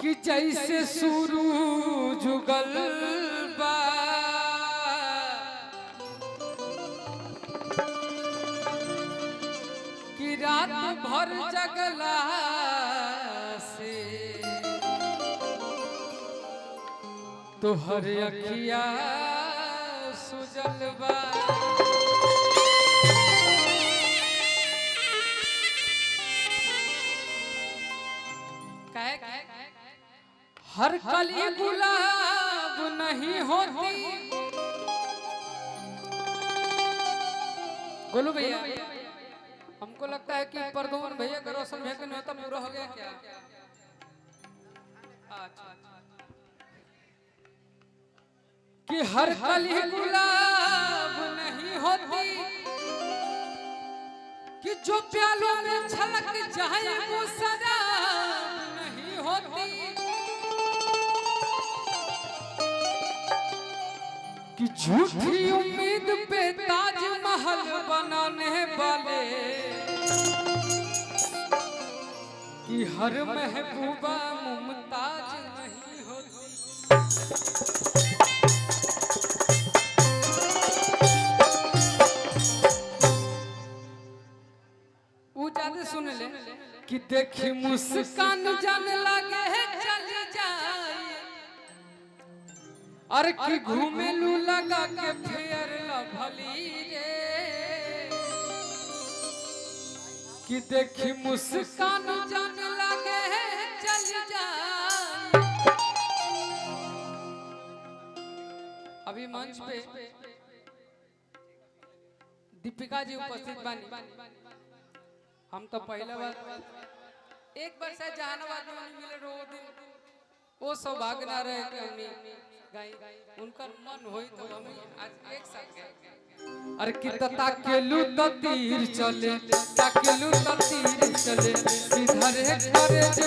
कि जैसे सूरज उगल बा कि रात भर जगला से तोहर अखिया सुजल बा। हर कली गुलाब नहीं होती। गोलू भैया, हमको लगता है कि प्रदोन भैया का रोशन भैया का न्योता पूरा हो गया क्या? कि हर कली गुलाब नहीं होती कि जो प्यालों में छलक जाए वो शराब नहीं होती कि झूठी उम्मीद पे ताजमहल बनाने वाले कि हर महबूबा मुमताज नहीं होती। वो ज्यादा सुन ले कि देखी मुस्कान जान लगे है चल जाए और कि घूमे लू लगा के फेर लभली रे कि देखी मुस्कान जान लगे है चल जाए। अभी मंच पे दीपिका जी उपस्थित बानी। हम तो पहला बार एक बार शायद जहानाबाद में मिले रो दिन वो सौभाग्य ना रहे कि हमने गाई उनका मन होई तो हम आज एक साथ गए। अरे कितना ताकेलू तो तीर चले ताकेलू तो तीर चले सीधा रे करे जे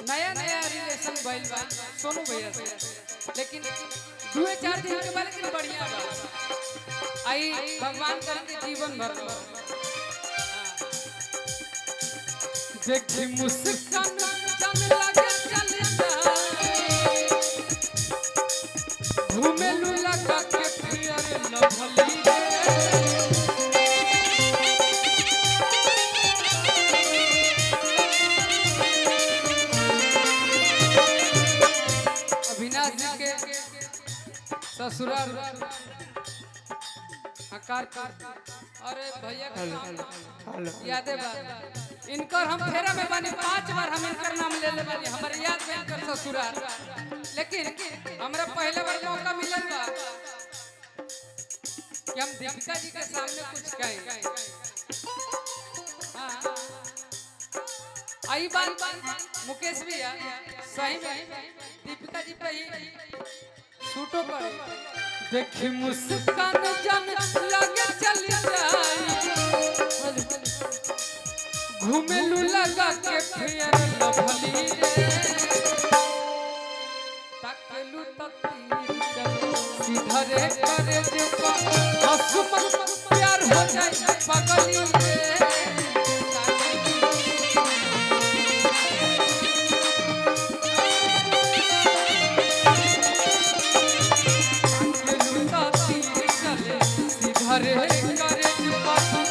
नया नया रिलेशन भइल बा सोनू भैया से, लेकिन 2-4 दिन के बाद लेकिन बढ़िया बा। आई भगवान करके जीवन भर लो। देखी मुस्कान जान लगे चल जाए घूमे लू लगा के फिर लभली ससुराल आकार। अरे भैया याद है बात इनकर हम फेरा में बनी 5 बार हम इनकर नाम ले ले बनी हमारे याद में इनकर ससुराल, लेकिन हमरा पहले बार मौका मिलल बा कि हम दीपिका जी के सामने कुछ कहें। हां आई बात मुकेश भैया सही में दीपिका जी पे ही सूटो पर देखी मुस्कान जान लगे चल जाए घूमे लू लगा के फिर लभली रे ताकेलू तो तीर चले सीधा रे करे जे हसमत प्यार हो जाए पगली रे। हरे करे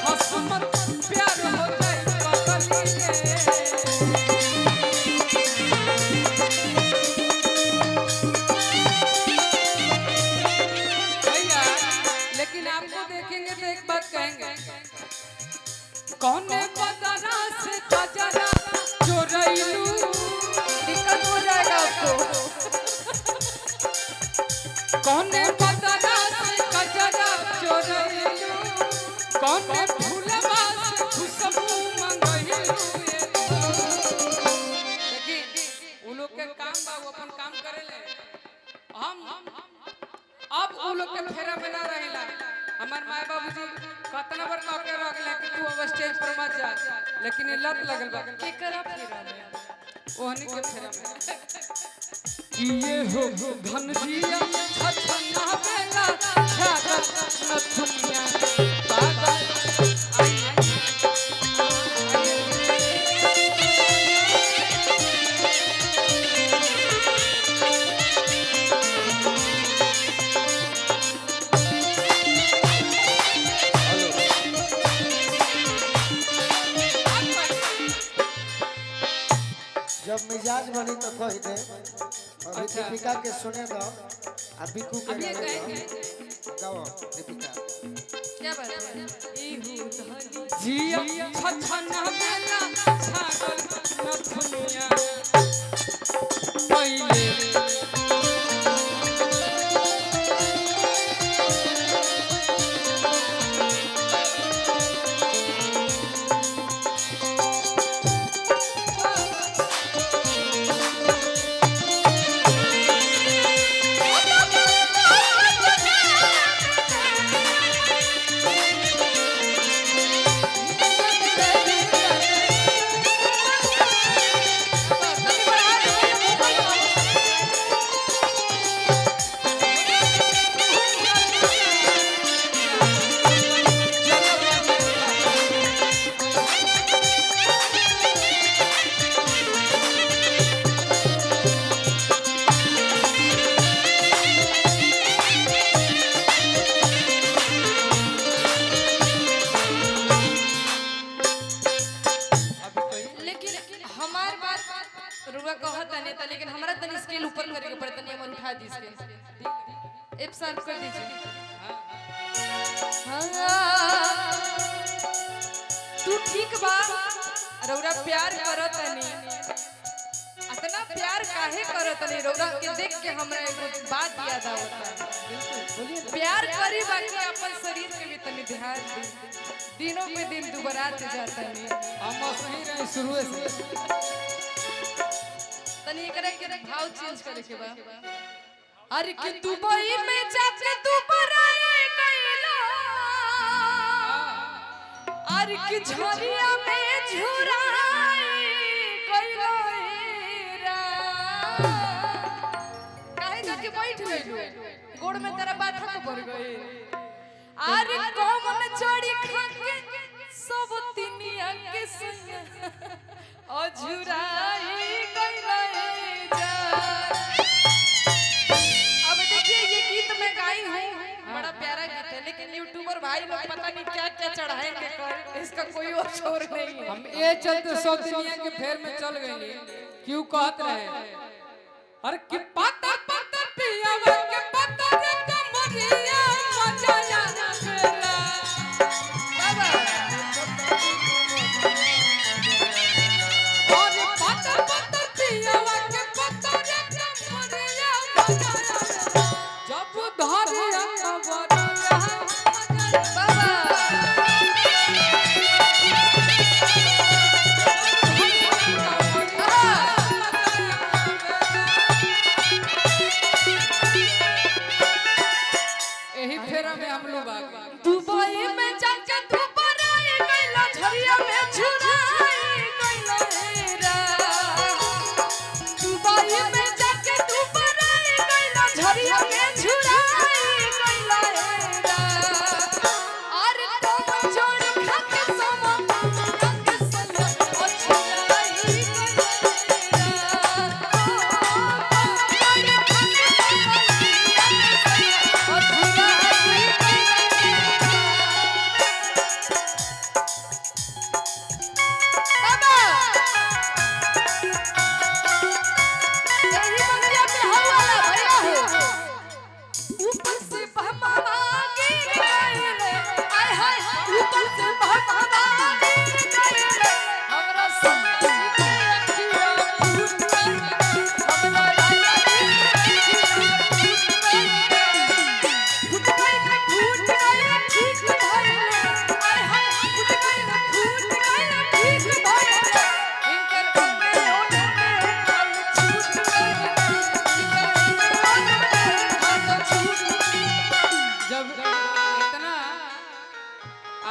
हसमत प्यार हो जाए पगली रे। भैया लेकिन आपको देखेंगे तो एक बात कहेंगे कौने बदरा से कजरा चोरैलू दिक्कत हो जाएगा आपको। कौने बदरा से कजरा चोरैलू कौने फूलवा से खुशबू मंग हमार माय बाबूजी कतना बार कह के रखले कि तू अब स्टेज पर मत जा, लेकिन ये लत लगल बा के करा फेरा में ओहनी के फेरा में कि ये हो धन जिया छछना बेला छागल नथुनिया पागल जब मिजाज बनी तो कह दे। अभी दीपिका के सुने दो, अब बिकू के गाओ दीपिका। क्या बात है? जिया छछना बेला छागल नथुनिया पहिले रुआ कहत नहीं था, लेकिन हमारा तनी स्केल ऊपर करे के पड़ता नहीं, हमर उठा दी स्केल एप सर्व कर दीजिए। तू ठीक बा रौरा प्यार करत नहीं, इतना प्यार काहे करत नहीं रौरा के देख के हमरा एगो बात याद आवता। प्यार करी बाकी अपन शरीर के भी तनी ध्यान दी, दिनों पे दिन दुबरात जाता नहीं। हम सही रहे शुरू से तनी करे के भाव चेंज करे के बा। अरे कि दुबई में जाके तू बराए कैला, अरे कि झरिया में झुराए कैला रा, काहे जाके बैठ गइलो गोड़ में तेरा बाथा को पड़ गई। अरे कौन चोरी खा के सब तिनिया के संग अझुराई कैला जा। अब देखिए ये गीत मैं गाई हूँ, बड़ा प्यारा गीत है, लेकिन यूट्यूबर भाई लोग पता नहीं क्या क्या चढ़ाएंगे कर, इसका कोई और शोर नहीं है। हम ये चलते सब दुनिया के फेर में चल गए क्यों कहत रहे। अरे कि पाता पाता पिया के पाता रे कमरिया मजा ना बेला बाबा और पाता पाता पिया के पाता रे कमरिया मजा ना जब धरिया कमरिया बाबा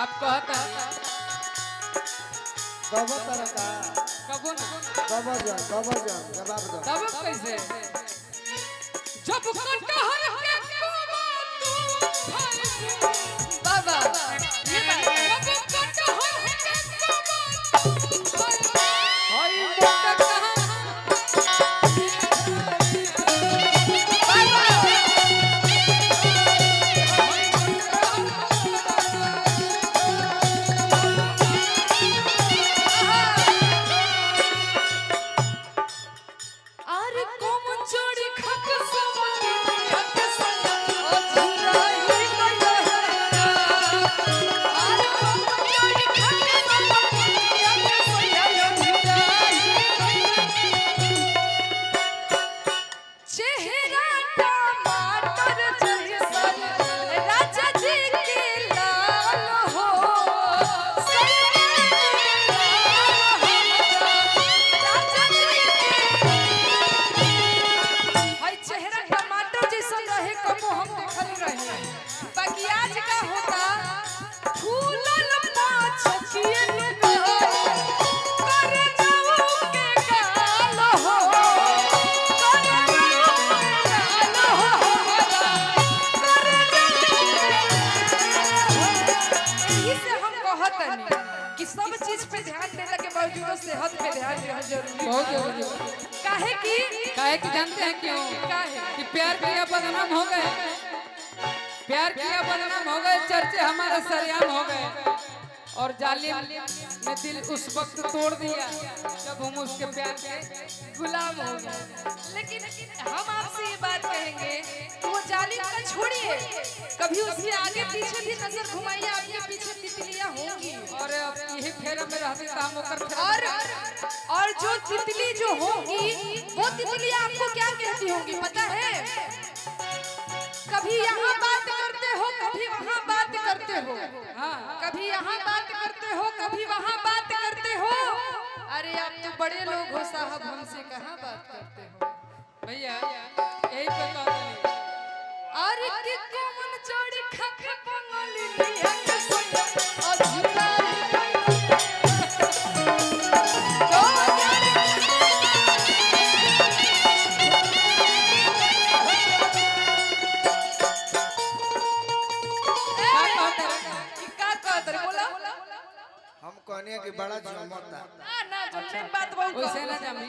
आप कहता दबो तरका कबो ना दबो जन जवाब दो तब कैसे जब कटहर के कोवा तू खाए बाबा ये बात जब कटहर के कोवा तू खाए होई मोटा कहां अरे कोम चोरी खक समती खक समती ओ झुराई गयो अरे कोम चोरी खक समती खक समती झुराई चेहरा टमाटर जैसन राजा जी के लाल हो राजा जी भाई चेहरा टमाटर जैसन रहे कबो हम देखल रहे बाकी आज का होता फूलल पाछिए लुगाई कर जाऊ के गाल हो कर जाऊ के गाल हो कर यही से हम कहतनी कि सब चीज पे ध्यान देने के बावजूद सेहत पे ध्यान देना जरूरी बहुत है। जरूरी काहे कि जानते हैं क्यों काहे कि प्यार किया बदनाम हो गए प्यार किया बदनाम हो गए चर्चे हमारे सरेआम हो गए और जालिम ने दिल उस वक्त तोड़ दिया जब हम उसके प्यार के गुलाम हो गए लेकिन हम आपसे ये बात कहेंगे कि वो जालिम का छोड़िए कभी उसके आगे पीछे भी नजर घुमाइए आपके पीछे तितलियां होंगी और अब यही फेरा में रहते तो हम ओकर फेरा और जो तितली जो होगी वो तितलियां आपको क्या कहती होंगी पता है कभी यहाँ बात करते हो कभी वहाँ बात करते हो हाँ कभी यहाँ बात करते हो कभी वहाँ बात करते हो अरे आप तो बड़े लोग हो साहब हमसे कहाँ बात करते हो भैया यही पे कहते नहीं अरे कि कौन चोरी खख पंगली लिया के सोया अधूरा हम कहने कि बड़ा जमता ना जो मेन बात बोल वैसे ना जामी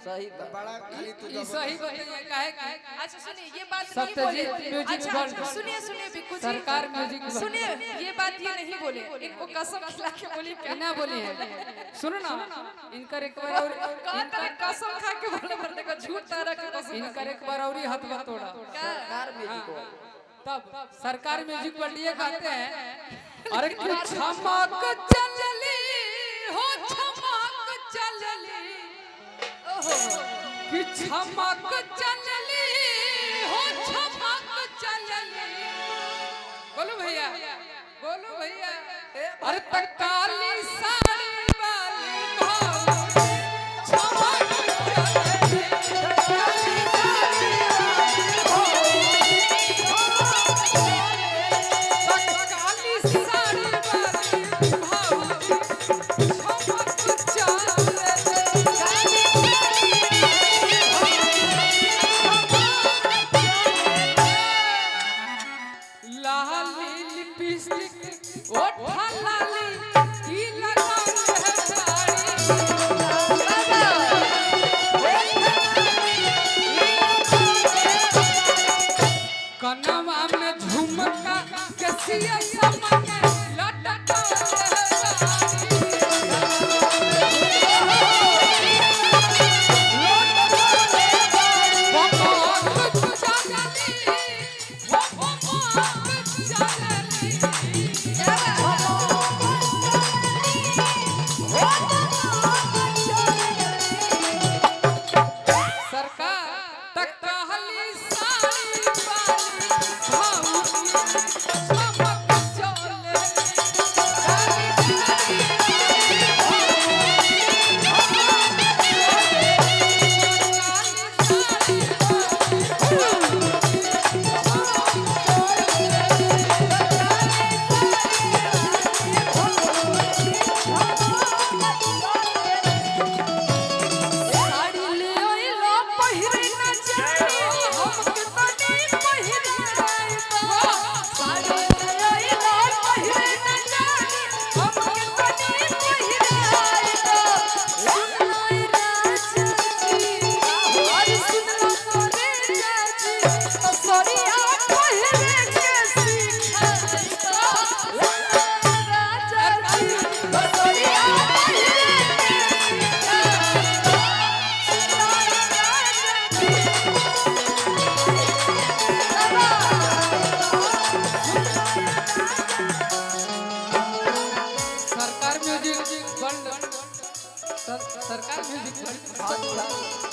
सही बड़ा खाली तू ये सही बताइए काहे कि अच्छा सुनिए ये बात नहीं सत्यजीत बोले म्यूजिक अच्छा वर्ल्ड। सुनिए सुनिए बिल्कुल सरकार म्यूजिक वर्ल्ड। सुनिए ये बात ये नहीं बोले इनको कसम खिला के बोली क्या ना बोली है सुनो ना इनकर एक बार और कहता है कसम खा के बोले बंदे का झूठ तारा के कसम इनकर एक बार और हाथ में तोड़ा सरकार म्यूजिक वाला तब सरकार म्यूजिक वर्ल्ड ये कहते हैं अरे कि छमक चलली हो छमक चलली ओहो कि छमक चलली हो छमक चलली बोलो भैया अरे तक काली साड़ी वाली भाव छमक चलली काली साड़ी वाली तक काली साड़ी वाली भाव छमक चलली लाली लिपस्टिक ओठा लाली की लगाई है साड़ी कनवा में झुमका कसिया समन लटका है साड़ी बमक चलली हो बमक चलली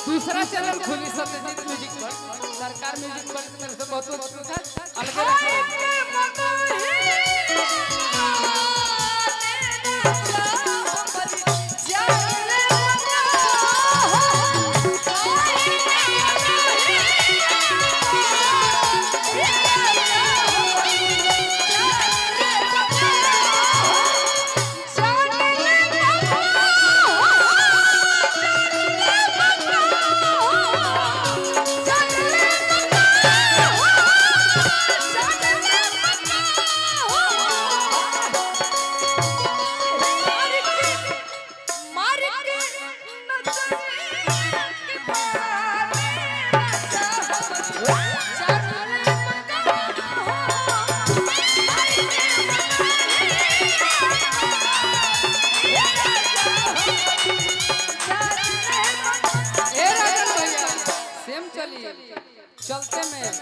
दूसरा चैनल खुली सत्यजीत म्यूजिक पर, सरकार म्यूजिक पर मेरे से बहुत अलग चलते में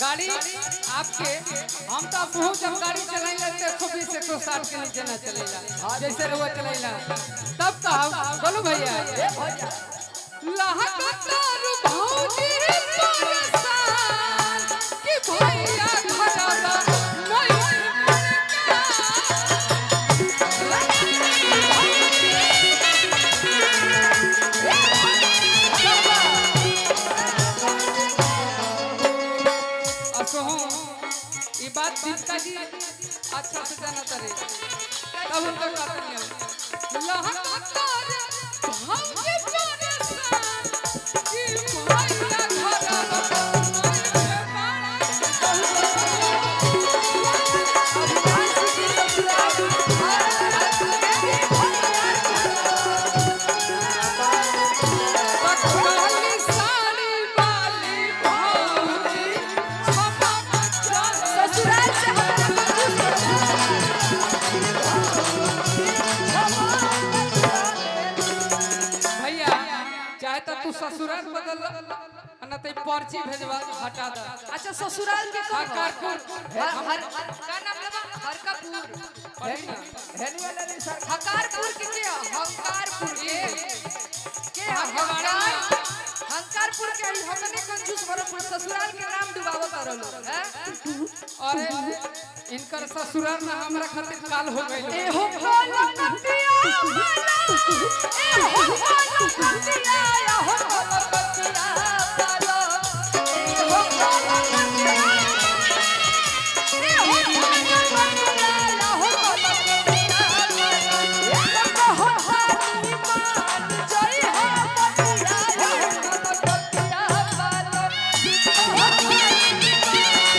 गाड़ी आपके हम तो बहुत जब गाड़ी चलाई लेते 120 160 के नीचे ना चलेगा जैसे रुआ चलेगा तब तो हम बोलो भैया लहकतार भौजी परेशान कि भैया घरवा बात दीपिका जी अच्छा से जाना तरे तब उनको कहते हैं लहकतार भौजी परेशान कि भैया घरवा ससुराल बदल ना तो पर्ची भेजवा हटा दे। अच्छा ससुराल के कौन हरकापुर हर का नाम लेबा हरकापुर हकारपुर के हंकारपुर के हंकारपुर के हमने कंजूस बरपुर ससुराल के नाम डुबावो करलो हैं अरे इनकर ससुराल में हमरा खातिर काल हो गइल ए हो बोलो नतिया ए हो बोलो नतिया या हो बोलो नतिया बोलो ए हो बोलो नतिया ए हो बोलो नतिया या हो बोलो नतिया हो हानी मान जय हो नतिया या हो बोलो नतिया बोलो हो हानी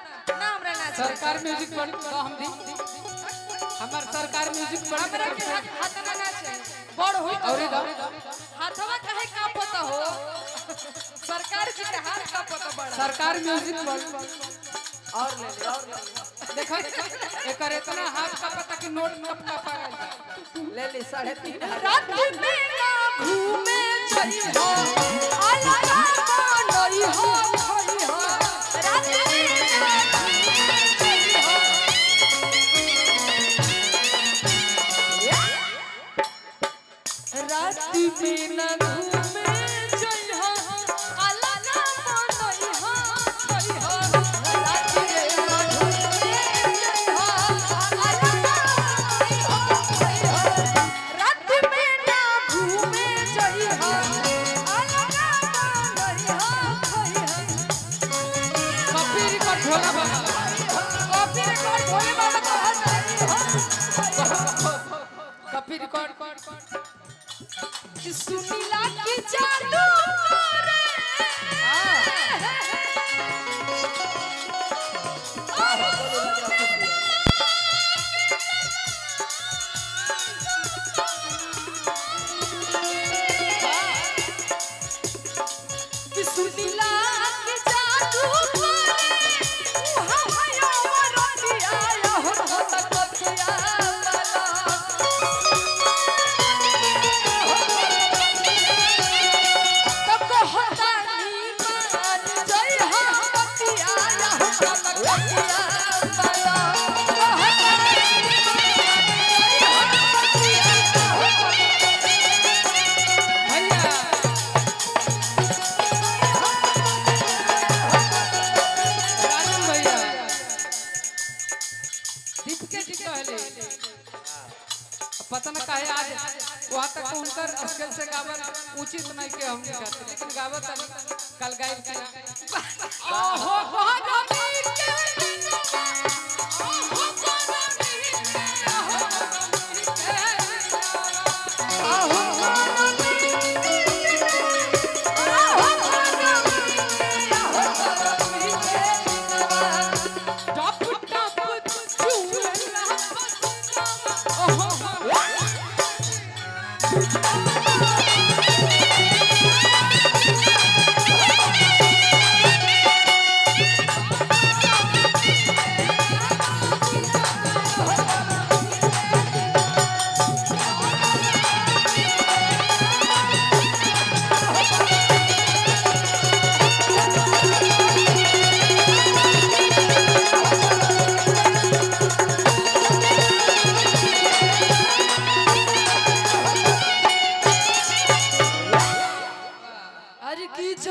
सरकार म्यूजिक पर तो हम दी हमर सरकार म्यूजिक पर हमरा के हाथ में ना चाहिए बड़ होई और हाथवा काहे कांपता हो सरकार के हाथ कांपता बड़ा सरकार म्यूजिक पर और ले देखो एकर इतना हाथ का पता कि नोट कब का पागल ले 3.5 रात में ना घूमे चली हो अलगा बनई हो खई हो रात में ना घूमे चली हो रात में ना घूमे चली हो अलगा बनई हो खई हो रात में ना घूमे चली हो अलगा बनई हो खई हो रात में ना घूमे चली हो अलगा बनई हो खई हो कफीर का ढोला बजा कॉपी रिकॉर्ड भोले बाबा को कफीर रिकॉर्ड कि सुनीला की जादू करे कि सुनीला की जादू करे हमारा वरदिया हो तक किया वाला कलकतिया पाया भैया राजन भैया दीपके जी कहले पता न काहे आज वहाँ तक उनकर स्केल से गावन उचित नहीं के हम नहीं कहते लेकिन गावत कल गाइल के ओहो बहुत